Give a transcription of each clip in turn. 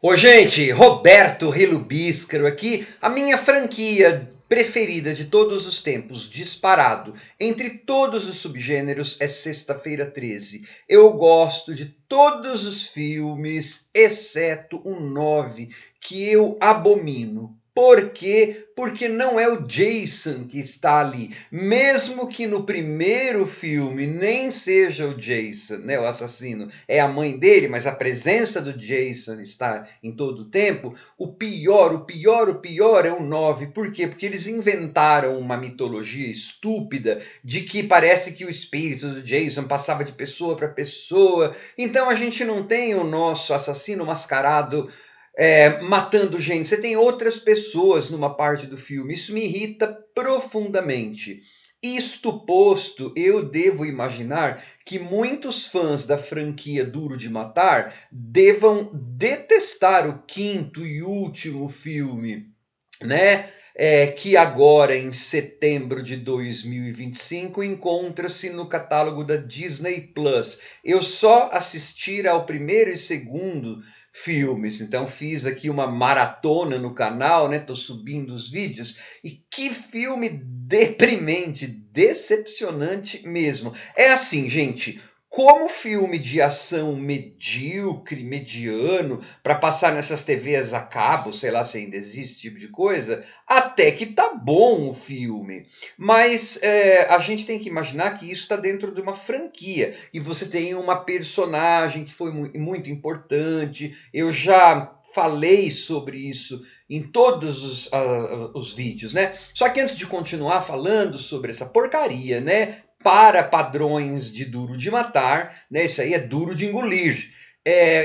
Ô, gente, Roberto Relubíscaro aqui, a minha franquia preferida de todos os tempos, disparado, entre todos os subgêneros, é Sexta-feira 13. Eu gosto de todos os filmes, exceto o 9, que eu abomino. Por quê? Porque não é o Jason que está ali. Mesmo que no primeiro filme nem seja o Jason, né, o assassino, é a mãe dele, mas a presença do Jason está em todo o tempo. O pior é o 9. Por quê? Porque eles inventaram uma mitologia estúpida de que parece que o espírito do Jason passava de pessoa para pessoa. Então a gente não tem o nosso assassino mascarado matando gente. Você tem outras pessoas numa parte do filme. Isso me irrita profundamente. Isto posto, eu devo imaginar que muitos fãs da franquia Duro de Matar devam detestar o quinto e último filme, né? Que agora, em setembro de 2025, encontra-se no catálogo da Disney Plus. Eu só assisti ao primeiro e segundo filmes, então fiz aqui uma maratona no canal, né? Tô subindo os vídeos. E que filme deprimente, decepcionante mesmo. É assim, gente. Como filme de ação medíocre, mediano, para passar nessas TVs a cabo, sei lá se ainda existe esse tipo de coisa, até que tá bom o filme. Mas a gente tem que imaginar que isso está dentro de uma franquia. E você tem uma personagem que foi muito importante. Eu já falei sobre isso em todos os vídeos, né? Só que antes de continuar falando sobre essa porcaria, né? Para padrões de Duro de Matar, né? Isso aí é duro de engolir.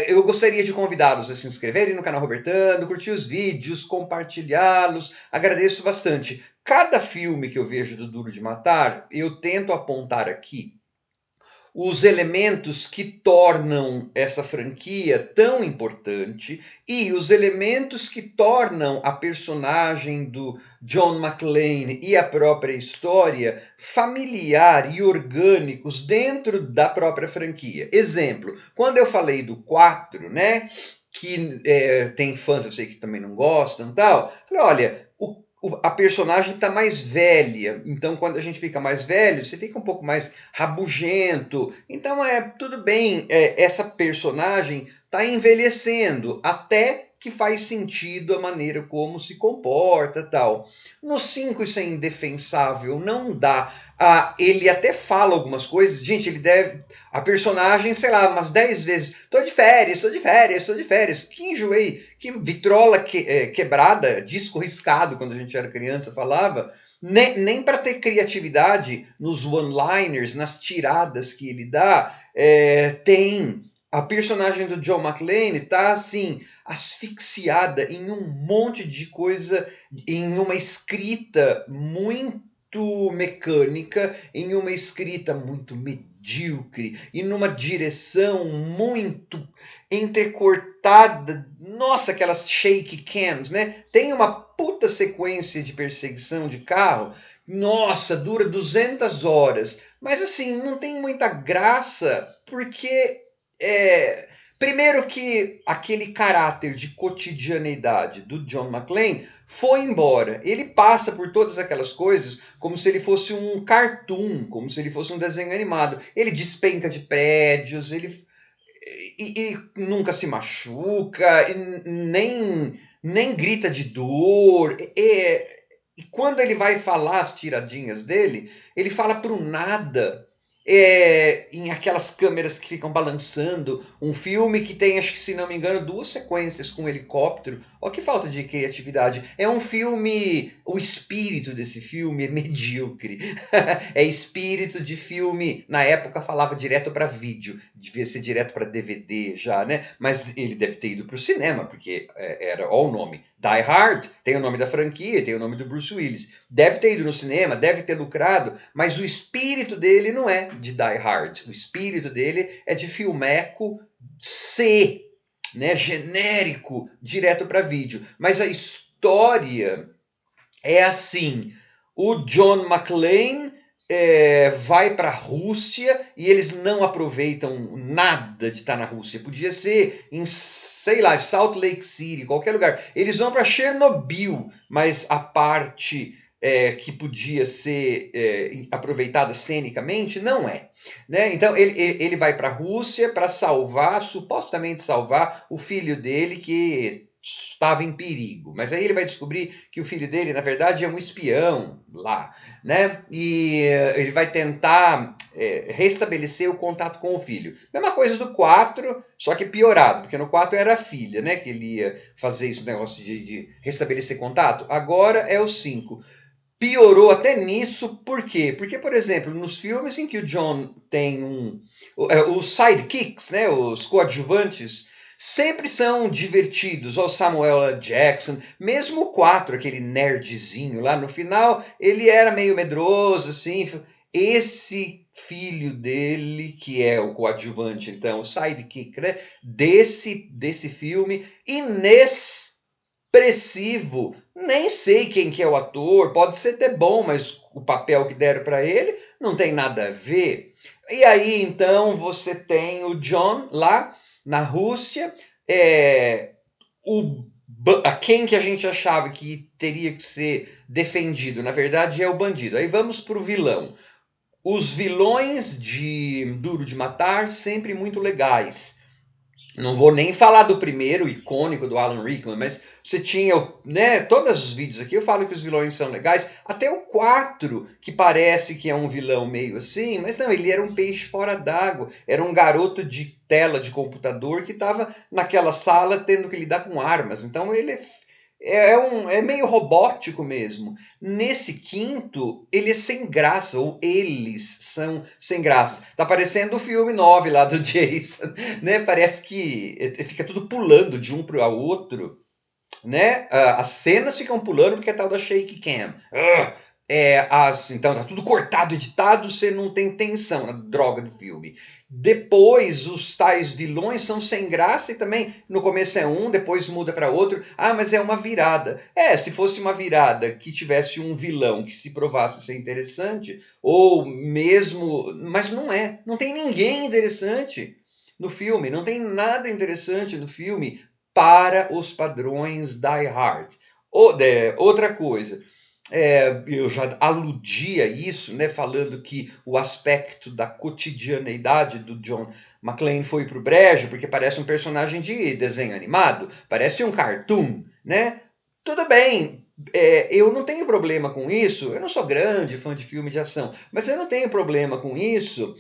Eu gostaria de convidá-los a se inscreverem no canal Robertando, curtir os vídeos, compartilhá-los. Agradeço bastante. Cada filme que eu vejo do Duro de Matar, eu tento apontar aqui os elementos que tornam essa franquia tão importante e os elementos que tornam a personagem do John McClane e a própria história familiar e orgânicos dentro da própria franquia. Exemplo, quando eu falei do 4, né, que tem fãs, eu sei que também não gostam e tal, falei, olha, a personagem está mais velha, então quando a gente fica mais velho, você fica um pouco mais rabugento. Então tudo bem, essa personagem está envelhecendo, até que faz sentido a maneira como se comporta tal. No 5 isso é indefensável, não dá. Ele até fala algumas coisas, gente, ele deve. A personagem, sei lá, umas 10 vezes. Tô de férias, tô de férias, tô de férias. Que enjoei, que vitrola quebrada, disco riscado quando a gente era criança falava. Nem para ter criatividade nos one-liners, nas tiradas que ele dá, tem. A personagem do John McClane tá assim, asfixiada em um monte de coisa, em uma escrita muito mecânica, em uma escrita muito medíocre e numa direção muito entrecortada. Nossa, aquelas shake cams, né? Tem uma puta sequência de perseguição de carro. Nossa, dura 200 horas. Mas assim, não tem muita graça, porque primeiro que aquele caráter de cotidianeidade do John McClane foi embora. Ele passa por todas aquelas coisas como se ele fosse um cartoon, como se ele fosse um desenho animado. Ele despenca de prédios, ele e nunca se machuca, nem grita de dor. E quando ele vai falar as tiradinhas dele, ele fala pro nada. Em aquelas câmeras que ficam balançando, um filme que tem, acho que se não me engano, duas sequências com um helicóptero. Olha que falta de criatividade. É um filme, o espírito desse filme é medíocre. É espírito de filme, na época falava direto para vídeo, devia ser direto para DVD já, né? Mas ele deve ter ido para o cinema, porque era, ó o nome, Die Hard, tem o nome da franquia, tem o nome do Bruce Willis. Deve ter ido no cinema, deve ter lucrado, mas o espírito dele não é de Die Hard. O espírito dele é de filmeco C, né? Genérico, direto para vídeo. Mas a história é assim, o John McClane vai para a Rússia e eles não aproveitam nada de estar na Rússia. Podia ser em, sei lá, Salt Lake City, qualquer lugar. Eles vão para Chernobyl, mas a parte que podia ser aproveitada cenicamente não é. Né? Então ele vai para a Rússia para salvar, supostamente salvar, o filho dele que estava em perigo. Mas aí ele vai descobrir que o filho dele, na verdade, é um espião lá, né? E ele vai tentar restabelecer o contato com o filho. Mesma coisa do 4, só que piorado, porque no 4 era a filha, né? Que ele ia fazer esse negócio de restabelecer contato. Agora é o 5. Piorou até nisso, por quê? Porque, por exemplo, nos filmes em que o John tem os sidekicks, né, os coadjuvantes, sempre são divertidos. O Samuel L. Jackson, mesmo o 4, aquele nerdzinho lá no final, ele era meio medroso, assim. Esse filho dele, que é o coadjuvante, então, o sidekick, né, desse filme, inexpressivo. Nem sei quem que é o ator, pode ser até bom, mas o papel que deram para ele não tem nada a ver. E aí então você tem o John lá na Rússia, a quem que a gente achava que teria que ser defendido, na verdade é o bandido. Aí vamos para o vilão. Os vilões de Duro de Matar sempre muito legais. Não vou nem falar do primeiro, icônico, do Alan Rickman, mas você tinha, né, todos os vídeos aqui eu falo que os vilões são legais, até o 4, que parece que é um vilão meio assim, mas não, ele era um peixe fora d'água, era um garoto de tela de computador que estava naquela sala tendo que lidar com armas, então ele é meio robótico mesmo. Nesse quinto, ele é sem graça, ou eles são sem graça. Tá parecendo o filme 9 lá do Jason, né? Parece que fica tudo pulando de um para o outro, né? As cenas ficam pulando porque é tal da shake cam. Então tá tudo cortado, editado, você não tem tensão na droga do filme. Depois, os tais vilões são sem graça e também no começo é um, depois muda para outro. Ah, mas é uma virada. Se fosse uma virada que tivesse um vilão que se provasse ser interessante, ou mesmo. Mas não é. Não tem ninguém interessante no filme. Não tem nada interessante no filme para os padrões Die Hard. Outra coisa, eu já aludi a isso, né, falando que o aspecto da cotidianeidade do John McClane foi pro brejo, porque parece um personagem de desenho animado, parece um cartoon, né? Tudo bem, eu não tenho problema com isso, eu não sou grande fã de filme de ação, mas eu não tenho problema com isso,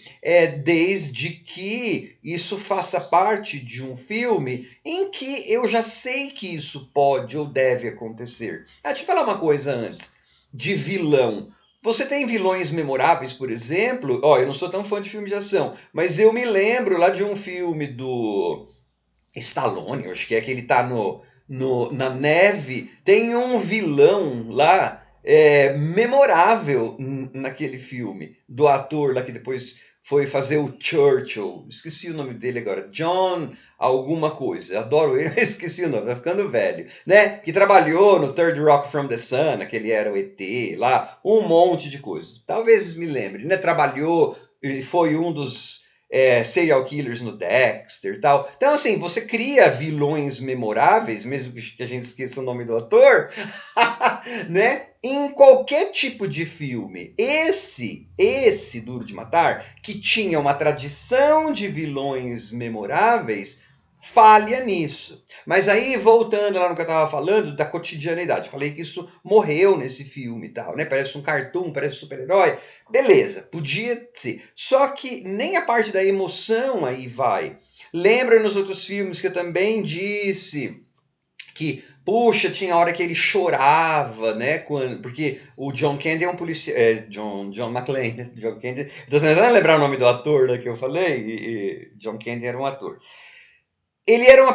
desde que isso faça parte de um filme em que eu já sei que isso pode ou deve acontecer. Deixa eu falar uma coisa antes de vilão. Você tem vilões memoráveis, por exemplo? Eu não sou tão fã de filme de ação, mas eu me lembro lá de um filme do Stallone, eu acho que é que ele tá na neve. Tem um vilão lá memorável naquele filme, do ator lá que depois foi fazer o Churchill. Esqueci o nome dele agora. John alguma coisa. Adoro ele, mas esqueci o nome, tá ficando velho. Né? Que trabalhou no Third Rock from the Sun, aquele era o ET lá, um monte de coisa. Talvez me lembre, né? Trabalhou e foi um dos serial killers no Dexter e tal. Então, assim, você cria vilões memoráveis, mesmo que a gente esqueça o nome do ator, né? Em qualquer tipo de filme. Esse Duro de Matar, que tinha uma tradição de vilões memoráveis, falha nisso. Mas aí, voltando lá no que eu estava falando, da cotidianidade, falei que isso morreu nesse filme e tal, né? Parece um cartoon, parece um super-herói. Beleza, podia ser. Só que nem a parte da emoção aí vai. Lembra nos outros filmes que eu também disse que, puxa, tinha hora que ele chorava, né? Porque o John Candy é um policial. John McClane, né? John Candy. Tô tentando lembrar o nome do ator né, que eu falei, e John Candy era um ator. Ele era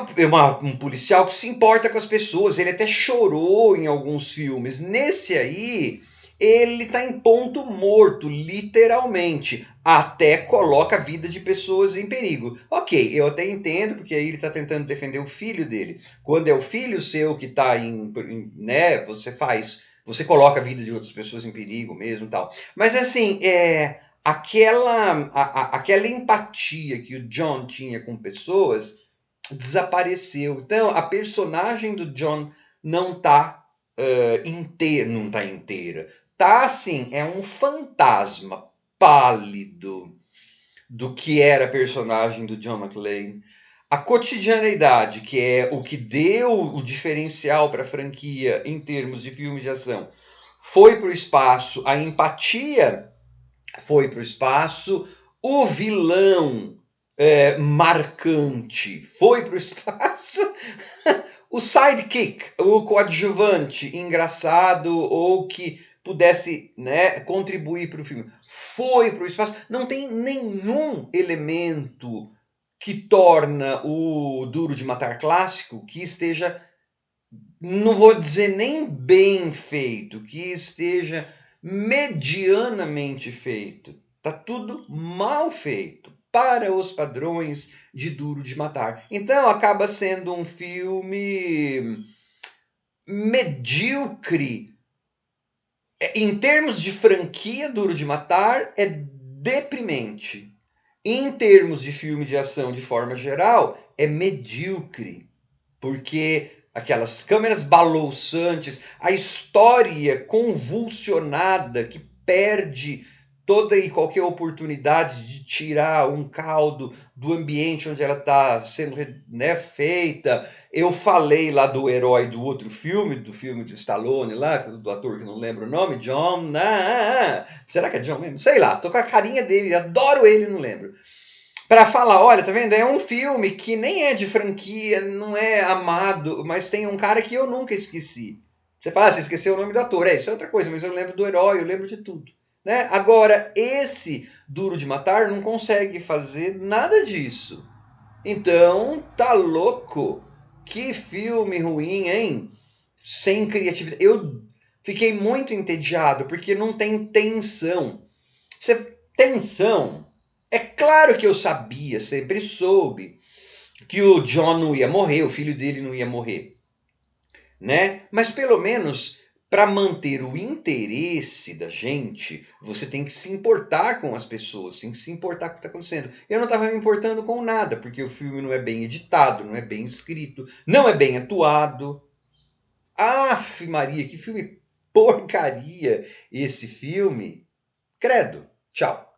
um policial que se importa com as pessoas, ele até chorou em alguns filmes. Nesse aí, ele tá em ponto morto, literalmente. Até coloca a vida de pessoas em perigo. Ok, eu até entendo, porque aí ele tá tentando defender o filho dele. Quando é o filho seu que tá né, você faz você coloca a vida de outras pessoas em perigo mesmo e tal. Mas assim, aquela empatia que o John tinha com pessoas desapareceu. Então, a personagem do John não tá inteira, não tá inteira. Tá assim, é um fantasma pálido do que era a personagem do John McClane. A cotidianeidade, que é o que deu o diferencial para a franquia em termos de filmes de ação, foi para o espaço. A empatia foi para o espaço. O vilão marcante foi para o espaço. O sidekick, o coadjuvante engraçado ou que pudesse, né, contribuir para o filme, foi para o espaço. Não tem nenhum elemento que torna o Duro de Matar clássico que esteja, não vou dizer nem bem feito, que esteja medianamente feito. Tá tudo mal feito para os padrões de Duro de Matar. Então acaba sendo um filme medíocre. Em termos de franquia, Duro de Matar é deprimente. Em termos de filme de ação de forma geral, é medíocre. Porque aquelas câmeras balouçantes, a história convulsionada que perde toda e qualquer oportunidade de tirar um caldo do ambiente onde ela está sendo, né, feita. Eu falei lá do herói do outro filme, do filme de Stallone lá, do ator que não lembro o nome, John... será que é John mesmo? Sei lá, tô com a carinha dele, adoro ele, não lembro. Para falar, olha, tá vendo? É um filme que nem é de franquia, não é amado, mas tem um cara que eu nunca esqueci. Você fala, você esqueceu o nome do ator, isso é outra coisa, mas eu lembro do herói, eu lembro de tudo. Né? Agora, esse Duro de Matar não consegue fazer nada disso. Então, tá louco? Que filme ruim, hein? Sem criatividade. Eu fiquei muito entediado, porque não tem tensão. Tensão. É claro que eu sabia, sempre soube, que o John não ia morrer, o filho dele não ia morrer, né? Mas pelo menos para manter o interesse da gente, você tem que se importar com as pessoas, tem que se importar com o que está acontecendo. Eu não estava me importando com nada, porque o filme não é bem editado, não é bem escrito, não é bem atuado. Aff, Maria, que filme porcaria esse filme. Credo. Tchau.